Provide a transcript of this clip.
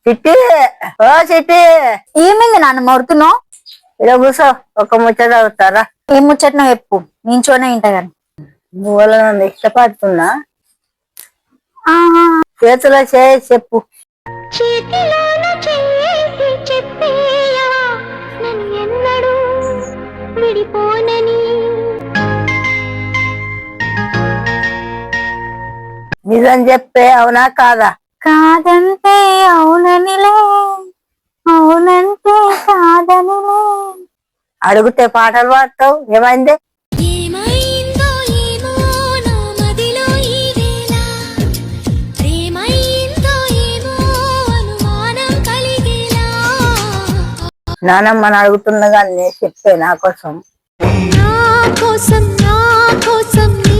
చిట్టి, ఓ చిట్టి, ఏమైంది నాన్న మొడుతున్నావు? ఇలా కూర్చో, ఒక ముచ్చట అవుతారా? ఏం ముచ్చట్నో చెప్పు, నించోనే ఇంటగాని. నువ్వుల నన్ను ఇష్టపడుతున్నా, ఆహా, చేతిలో చేయి చెప్పు. చేతిలోన చేసి చెప్పేయా, నన్ను ఎన్నడూ విడిపోనని. నిజం చెప్పే, అవునా కాదా? కాదంటే అవుననిలే, అవునంటే కాదనిలే. అడిగితే పాటలు పాడతావు, ఏమైంది? ఏమైందో ఏమో నా మదిలో ఈ వేళ, ప్రేమైందో ఏమో అనుమానం కలిగేలా. నానమ్మని అడుగుతున్నా కానీ చెప్పే నా కోసం. నా కోసం నీ